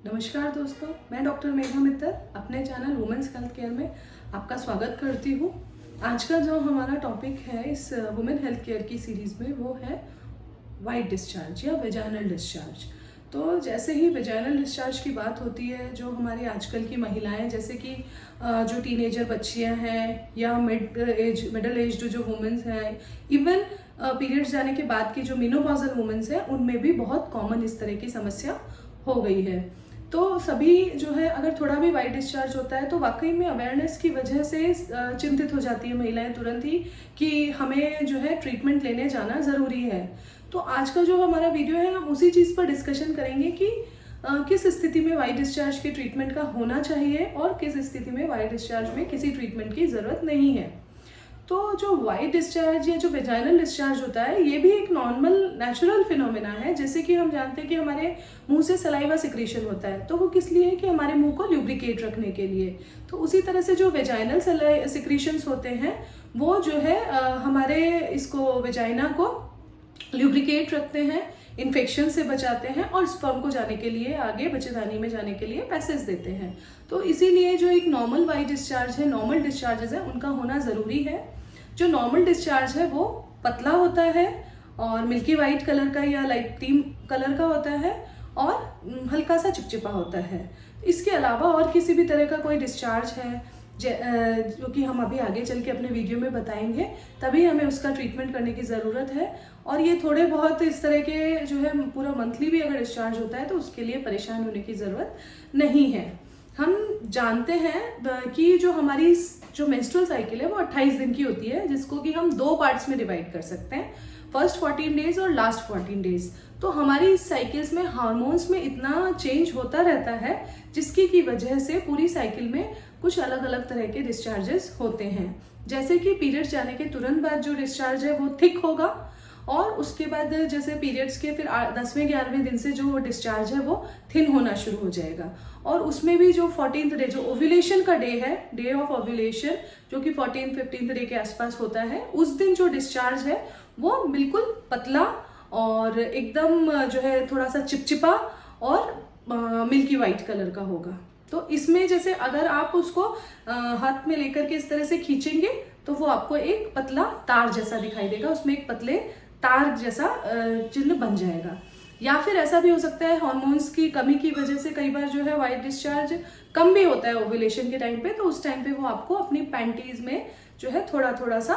नमस्कार दोस्तों, मैं डॉक्टर मेघा मित्तल अपने चैनल वुमेन्स हेल्थ केयर में आपका स्वागत करती हूँ। आज का जो हमारा टॉपिक है इस वुमेन हेल्थ केयर की सीरीज़ में वो है वाइट डिस्चार्ज या वेजाइनल डिस्चार्ज। तो जैसे ही वेजाइनल डिस्चार्ज की बात होती है, जो हमारी आजकल की महिलाएं जैसे कि जो टीनेजर बच्चियां हैं या मिडिल एज जो वुमेन्स हैं, इवन पीरियड्स जाने के बाद की जो मेनोपॉजल वुमेन्स हैं, उनमें भी बहुत कॉमन इस तरह की समस्या हो गई है। तो सभी जो है अगर थोड़ा भी वाइट डिस्चार्ज होता है तो वाकई में अवेयरनेस की वजह से चिंतित हो जाती है महिलाएं तुरंत ही कि हमें जो है ट्रीटमेंट लेने जाना ज़रूरी है। तो आज का जो हमारा वीडियो है हम उसी चीज़ पर डिस्कशन करेंगे कि किस स्थिति में वाइट डिस्चार्ज के ट्रीटमेंट का होना चाहिए और किस स्थिति में वाइट डिस्चार्ज में किसी ट्रीटमेंट की ज़रूरत नहीं है। तो जो वाइट डिस्चार्ज या जो वेजाइनल डिस्चार्ज होता है, ये भी एक नॉर्मल नेचुरल फिनोमेना है। जैसे कि हम जानते हैं कि हमारे मुंह से सलाइवा सिक्रीशन होता है, तो वो किस लिए है कि हमारे मुंह को ल्यूब्रिकेट रखने के लिए। तो उसी तरह से जो वेजाइनल सिक्रीशंस होते हैं वो जो है हमारे इसको वेजाइना को ल्यूब्रिकेट रखते हैं, इन्फेक्शन से बचाते हैं और स्पर्म को जाने के लिए, आगे बच्चेदानी में जाने के लिए पैसेज देते हैं। तो इसीलिए जो एक नॉर्मल वाइट डिस्चार्ज है, नॉर्मल डिस्चार्जेस है, उनका होना ज़रूरी है। जो नॉर्मल डिस्चार्ज है वो पतला होता है और मिल्की वाइट कलर का या लाइट क्रीम कलर का होता है और हल्का सा चिपचिपा होता है। इसके अलावा और किसी भी तरह का कोई डिस्चार्ज है जो कि हम अभी आगे चल के अपने वीडियो में बताएंगे, तभी हमें उसका ट्रीटमेंट करने की ज़रूरत है। और ये थोड़े बहुत इस तरह के जो है पूरा मंथली भी अगर डिस्चार्ज होता है तो उसके लिए परेशान होने की ज़रूरत नहीं है। हम जानते हैं कि जो हमारी जो मेंस्ट्रुअल साइकिल है वो 28 दिन की होती है, जिसको कि हम 2 पार्ट्स में डिवाइड कर सकते हैं, फर्स्ट 14 डेज और लास्ट 14 डेज। तो हमारी साइकिल्स में हार्मोन्स में इतना चेंज होता रहता है जिसकी की वजह से पूरी साइकिल में कुछ अलग अलग तरह के डिस्चार्जेस होते हैं। जैसे कि पीरियड्स जाने के तुरंत बाद जो डिस्चार्ज है वो थिक होगा और उसके बाद जैसे पीरियड्स के फिर 10वें 11वें दिन से जो डिस्चार्ज है वो थिन होना शुरू हो जाएगा। और उसमें भी जो 14th डे जो ओव्यूलेशन का डे है, डे ऑफ ओव्यूलेशन, जो कि 14th-15th डे के आसपास होता है, उस दिन जो डिस्चार्ज है वो बिल्कुल पतला और एकदम जो है थोड़ा सा चिपचिपा और मिल्की वाइट कलर का होगा। तो इसमें जैसे अगर आप उसको हाथ में लेकर के इस तरह से खींचेंगे तो वो आपको एक पतला तार जैसा दिखाई देगा, उसमें एक पतले तार जैसा चिन्ह बन जाएगा। या फिर ऐसा भी हो सकता है हार्मोन्स की कमी की वजह से कई बार जो है वाइट डिस्चार्ज कम भी होता है ओव्यूलेशन के टाइम पे, तो उस टाइम पे वो आपको अपनी पैंटीज में जो है थोड़ा थोड़ा सा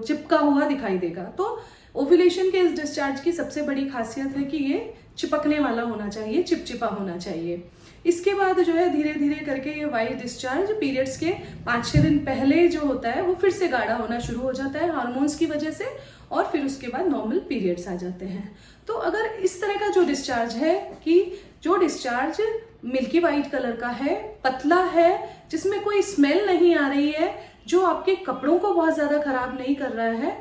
चिपका हुआ दिखाई देगा। तो ओव्यूलेशन के इस डिस्चार्ज की सबसे बड़ी खासियत है कि ये चिपकने वाला होना चाहिए, चिपचिपा होना चाहिए। इसके बाद जो है धीरे धीरे करके ये वाइट डिस्चार्ज पीरियड्स के 5-6 दिन पहले जो होता है वो फिर से गाढ़ा होना शुरू हो जाता है हार्मोन्स की वजह से, और फिर उसके बाद नॉर्मल पीरियड्स आ जाते हैं। तो अगर इस तरह का जो डिस्चार्ज है कि जो डिस्चार्ज मिल्की वाइट कलर का है, पतला है, जिसमें कोई स्मेल नहीं आ रही है, जो आपके कपड़ों को बहुत ज़्यादा खराब नहीं कर रहा है,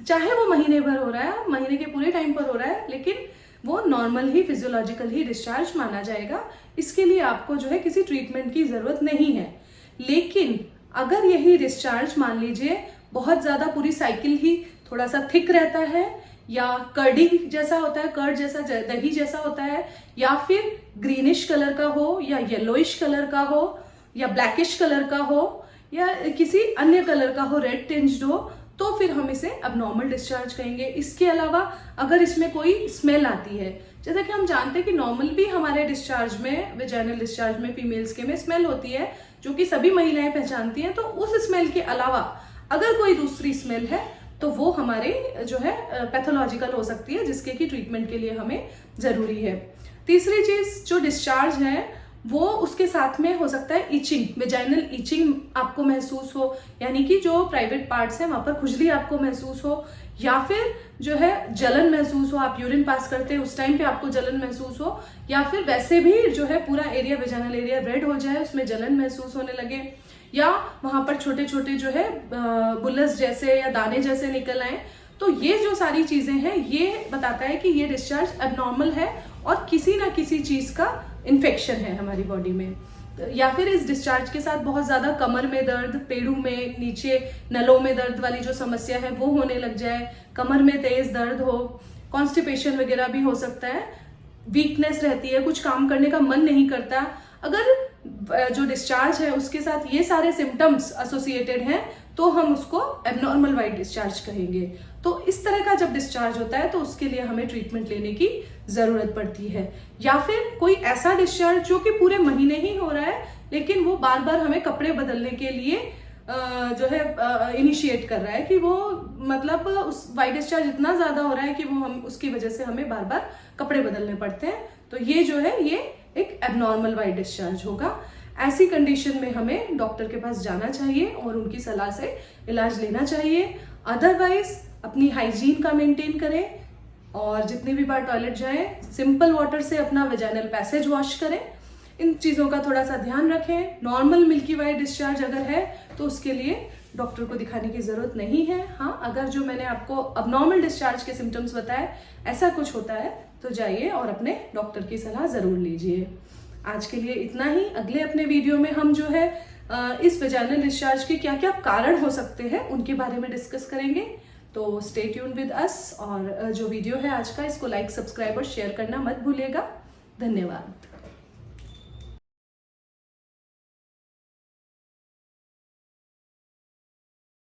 चाहे वो महीने भर हो रहा है, महीने के पूरे टाइम पर हो रहा है, लेकिन वो नॉर्मल ही फिजियोलॉजिकल ही डिस्चार्ज माना जाएगा। इसके लिए आपको जो है किसी ट्रीटमेंट की ज़रूरत नहीं है। लेकिन अगर यही डिस्चार्ज मान लीजिए बहुत ज़्यादा पूरी साइकिल ही थोड़ा सा थिक रहता है, या कर्डी जैसा होता है, कर्ड जैसा, दही जैसा होता है, या फिर ग्रीनिश कलर का हो, या येलोइश कलर का हो, या ब्लैकिश कलर का हो, या किसी अन्य कलर का हो, रेड टिंज्ड हो, तो फिर हम इसे अबनॉर्मल डिस्चार्ज कहेंगे। इसके अलावा अगर इसमें कोई स्मेल आती है, जैसा कि हम जानते हैं कि नॉर्मल भी हमारे डिस्चार्ज में, वेजाइनल डिस्चार्ज में फीमेल्स के में स्मेल होती है जो कि सभी महिलाएं पहचानती हैं, तो उस स्मेल के अलावा अगर कोई दूसरी स्मेल है तो वो हमारे जो है पैथोलॉजिकल हो सकती है, जिसके कि ट्रीटमेंट के लिए हमें ज़रूरी है। तीसरी चीज़ जो डिस्चार्ज है वो उसके साथ में हो सकता है इचिंग, वेजाइनल इचिंग आपको महसूस हो, यानी कि जो प्राइवेट पार्ट्स हैं वहाँ पर खुजली आपको महसूस हो, या फिर जो है जलन महसूस हो, आप यूरिन पास करते हैं उस टाइम पे आपको जलन महसूस हो, या फिर वैसे भी जो है पूरा एरिया, वेजाइनल एरिया रेड हो जाए, उसमें जलन महसूस होने लगे, या वहाँ पर छोटे छोटे जो है बुलस जैसे या दाने जैसे निकल आए। तो ये जो सारी चीज़ें हैं ये बताता है कि ये डिस्चार्ज एबनॉर्मल है और किसी ना किसी चीज़ का इन्फेक्शन है हमारी बॉडी में। या फिर इस डिस्चार्ज के साथ बहुत ज़्यादा कमर में दर्द, पेड़ों में, नीचे नलों में दर्द वाली जो समस्या है वो होने लग जाए, कमर में तेज दर्द हो, कॉन्स्टिपेशन वगैरह भी हो सकता है। वीकनेस रहती है, कुछ काम करने का मन नहीं करता, अगर जो डिस्चार्ज है उसके साथ ये सारे सिम्टम्स एसोसिएटेड हैं तो हम उसको एबनॉर्मल वाइट डिस्चार्ज कहेंगे। तो इस तरह का जब डिस्चार्ज होता है तो उसके लिए हमें ट्रीटमेंट लेने की जरूरत पड़ती है। या फिर कोई ऐसा डिस्चार्ज जो कि पूरे महीने ही हो रहा है लेकिन वो बार बार हमें कपड़े बदलने के लिए जो है इनिशिएट कर रहा है कि वो मतलब उस वाइट डिस्चार्ज इतना ज्यादा हो रहा है कि वो हम उसकी वजह से हमें बार बार कपड़े बदलने पड़ते हैं। तो ये जो है ये एक एबनॉर्मल वाइट डिस्चार्ज होगा। ऐसी कंडीशन में हमें डॉक्टर के पास जाना चाहिए और उनकी सलाह से इलाज लेना चाहिए। अदरवाइज अपनी हाइजीन का मेंटेन करें और जितनी भी बार टॉयलेट जाएं सिंपल वाटर से अपना वेजाइनल पैसेज वॉश करें। इन चीज़ों का थोड़ा सा ध्यान रखें। नॉर्मल मिल्की वाइट डिस्चार्ज अगर है तो उसके लिए डॉक्टर को दिखाने की ज़रूरत नहीं है। हाँ, अगर जो मैंने आपको अबनॉर्मल डिस्चार्ज के सिम्टम्स बताए ऐसा कुछ होता है तो जाइए और अपने डॉक्टर की सलाह ज़रूर लीजिए। आज के लिए इतना ही। अगले अपने वीडियो में हम जो है इस वेजाइनल डिस्चार्ज के क्या क्या कारण हो सकते हैं उनके बारे में डिस्कस करेंगे। तो स्टे ट्यून विद अस और जो वीडियो है आज का इसको लाइक, सब्सक्राइब और शेयर करना मत भूलिएगा। धन्यवाद।